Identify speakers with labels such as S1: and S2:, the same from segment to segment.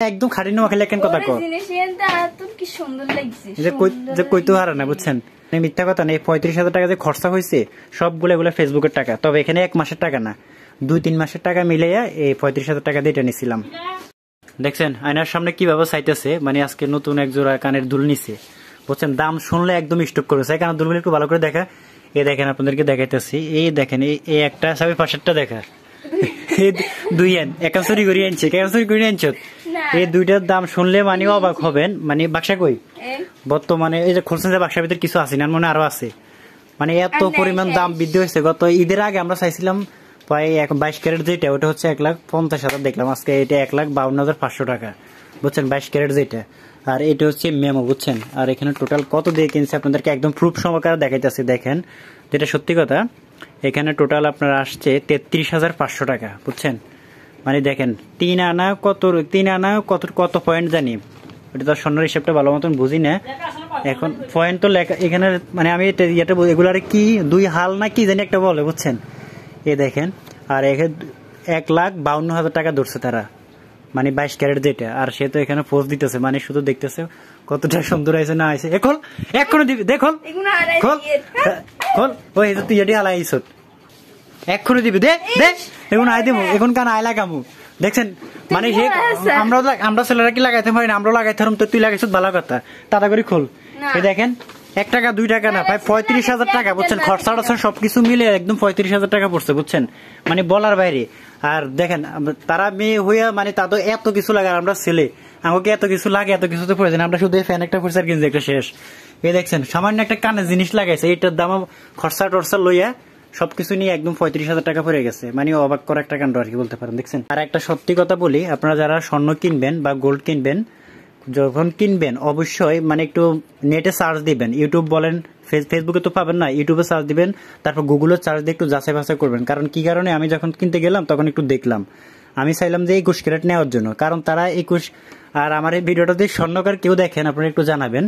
S1: একদম খাঁটি নোয়াখালী কেন কথা কও
S2: কি সুন্দর লাগছে
S1: যে কইতো হারা না বুঝছেন মিথ্যা কথা নেই 35,000 টাকা যে খরচা হয়েছে সবগুলো এগুলো ফেসবুকের টাকা তবে এখানে 1 মাসের টাকা না 2-3 মাসের টাকা মিলাইয়া এই 35,000 টাকা দিয়ে এটা নিছিলাম দেখছেন আয়নার সামনে কিভাবে চাইতেছে মানে আজকে নতুন এক জোড়া কানের দুল নিছে বুঝছেন দাম শুনলে একদম স্টক করেছে কারণ দুলগুলো একটু ভালো করে দেখা এই দেখেন আপনাদেরকে দেখাইতেছি এই দেখেন এই একটা সবই পাশেরটা দেখা দুই এন একা চুরি করে আনছে কেন চুরি করে আনছ এই দুইটার দাম শুনলে মানে অবাক হবেন মানে বাক্সা কই বর্তমানে এই যে খুলছেন যে বাক্সার ভিতরে কিছু আছে না মনে আরো আছে মানে এত পরিমাণ দাম বৃদ্ধি হয়েছে গত ঈদের আগে আমরা চাইছিলাম প্রায় 22 ক্যারেট যেটা ওটা হচ্ছে 1,50,000 দেখলাম আজকে এটা 1,52,500 টাকা বুঝছেন 22 ক্যারেট যেটা আর এটা হচ্ছে মেমো বুঝছেন আর এখানে টোটাল কত দিয়ে কিনছে আপনাদেরকে একদম প্রুফ সহকারে দেখাইতেছি দেখেন যেটা সত্যি কথা এখানে টোটাল আপনার আসছে 33,500 টাকা বুঝছেন মানে দেখেন 3 আনা কত পয়েন্ট জানি এটা তো স্বর্ণের হিসাবটা ভালো মতন বুঝি না এখন পয়েন্ট তো লেখা এখানে মানে আমি এটা এগুলার কি 2 হাল না কি জানি একটা বলে বুঝছেন এই দেখেন আর 1,52,000 টাকা ধরছে তারা মানে 22 ক্যারেট যেটা আর সে তো এখানে পোস্ট দিতেছে মানে শুধু দেখতেছে কতটা সুন্দর আছে না আছে এখনো দিবি দেখল ওই তুই এটি হালাই আইসত এখনো দিবি দে এখন আই দিব এখন কান আয় লাগামু দেখছেন মানে আমরা ছেলেরা কি লাগাইতে পারি না আমরা লাগাইতে পারম তো তুই লাগাইছ ভালো কথা তাড়াতাড়ি খোল এই দেখেন 1 টাকা 2 টাকা না ভাই 35,000 টাকা বুঝছেন খরচা সবকিছু মিলে একদম 35,000 টাকা পড়ছে বুঝছেন মানে বলার বাইরে আর দেখেন তারা মেয়ে হইয়া মানে তা তো এত কিছু লাগে আমরা ছেলে আমাকে এত কিছু লাগে এত কিছু তো প্রয়োজন আমরা শুধু ফ্যান একটা পয়সা কিনছি একটা শেষ এই দেখছেন সামান্য একটা কানের জিনিস লাগাইছে এটার দাম খরচা টরচা লইয়া সবকিছু নিয়ে একদম 35,000 টাকা পড়ে গেছে মানে অবাক করা একটা কাণ্ড আর কি বলতে পারেন দেখছেন আর একটা সত্যি কথা বলি আপনারা যারা স্বর্ণ কিনবেন বা গোল্ড কিনবেন যখন কিনবেন অবশ্যই মানে একটু নেটে সার্চ দিবেন ইউটিউব বলেন ফেসবুকে তো পাবেন না ইউটিউবে সার্চ দিবেন তারপর গুগলে সার্চ দিয়ে একটু যাচাই বাছাই করবেন কারণ কি কারণে আমি যখন কিনতে গেলাম তখন একটু দেখলাম আমি চাইলাম যে 21 ক্যারেট নেওয়ার জন্য কারণ তারা 21 আর আমার এই ভিডিওটা দিয়ে স্বর্ণকার কেউ দেখেন আপনারা একটু জানাবেন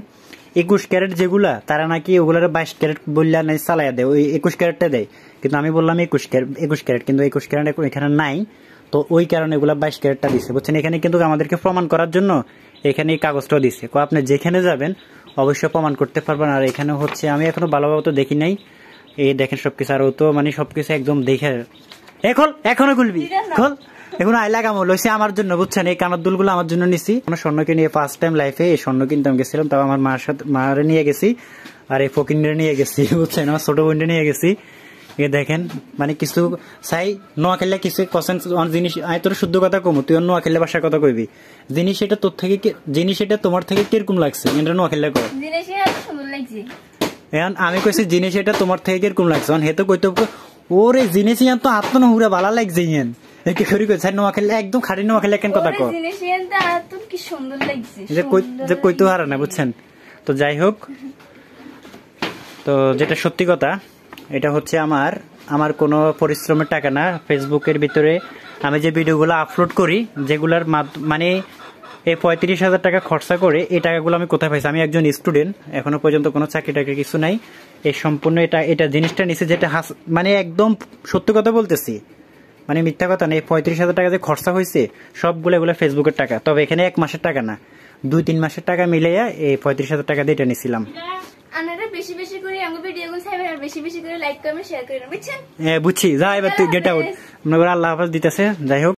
S1: 21 ক্যারেট যেগুলা তারা নাকি ওগুলার 22 ক্যারেট বললে নাই চালাইয়া দেয় ওই 21 ক্যারেটটা দেয় কিন্তু আমি বললাম 21 ক্যারেট কিন্তু 21 ক্যারেট এখানে নাই তো ওই কারণে এগুলা 22 ক্যারেটটা দিচ্ছে বুঝছেন এখানে কিন্তু আমাদেরকে প্রমাণ করার জন্য এখানে এই কাগজটা দিচ্ছে আপনি যেখানে যাবেন অবশ্যই প্রমাণ করতে পারবেন আর এখানে হচ্ছে আমি এখনো ভালোভাবে তো দেখি নাই এই দেখেন সবকিছু আর তো মানে সবকিছু একদম দেখে এখনো খুলবি খোল এখন আই লাগামো লইছে আমার জন্য বুঝছেন এই কানের দুলগুলো আমার জন্য নিছি আমরা স্বর্ণকে নিয়ে ফার্স্ট টাইম লাইফে এই স্বর্ণ কিনতে গেছিলাম তাও আমার মারে নিয়ে গেছি আর এই ফকিন্ডে নিয়ে গেছি বুঝছেন আমার ছোট বোনটা নিয়ে গেছি এ দেখেন মানে কিছু চাই নোয়াখালী কিছু কসেন জিনিস আমি তোর শুদ্ধ কথা কমু তুই নোয়াখালী ভাষার কথা কইবি জিনিস এটা তোর থেকে জিনিস এটা তোমার থেকে কিরকম লাগছে এটা নোয়াখালী কর এখন আমি কইছি জিনিস এটা তোমার থেকে কিরকম লাগছে হেতো কইতো ওরে জিনিস তো আত্ম হুরা ভালো লাগছে ইয়ান একে করি কইছে নোয়াখালী একদম খাঁটি নোয়াখালী কেন কথা কর
S2: কি সুন্দর লাগছে
S1: যে কইতো হারা না বুঝছেন তো যাই হোক তো যেটা সত্যি কথা এটা হচ্ছে আমার কোনো পরিশ্রমের টাকা না ফেসবুকের ভিতরে আমি যে ভিডিওগুলো আপলোড করি যেগুলার মানে এই 35,000 টাকা খরচা করে এই টাকাগুলো আমি কোথায় পাইছি আমি একজন স্টুডেন্ট এখনো পর্যন্ত কোনো চাকরি টাকরি কিছু নাই এই সম্পূর্ণ এটা জিনিসটা নিচে যেটা মানে একদম সত্যি কথা বলতেছি মানে মিথ্যা কথা নেই 35,000 টাকা যে খরচা হয়েছে সবগুলো এগুলো ফেসবুকের টাকা তবে এখানে 1 মাসের টাকা না 2-3 মাসের টাকা মিলাইয়া এই 35,000 টাকা দিয়ে এটা নিছিলাম
S2: আপনারা বেশি বেশি করে আমাদের ভিডিওগুলো চাইবেন আর বেশি বেশি করে লাইক কমেন্ট শেয়ার করেন বুঝছেন
S1: বুঝছি যা এবার তুই গেট আউট আমরা আল্লাহ হাফেজ দিতেছে যাই হোক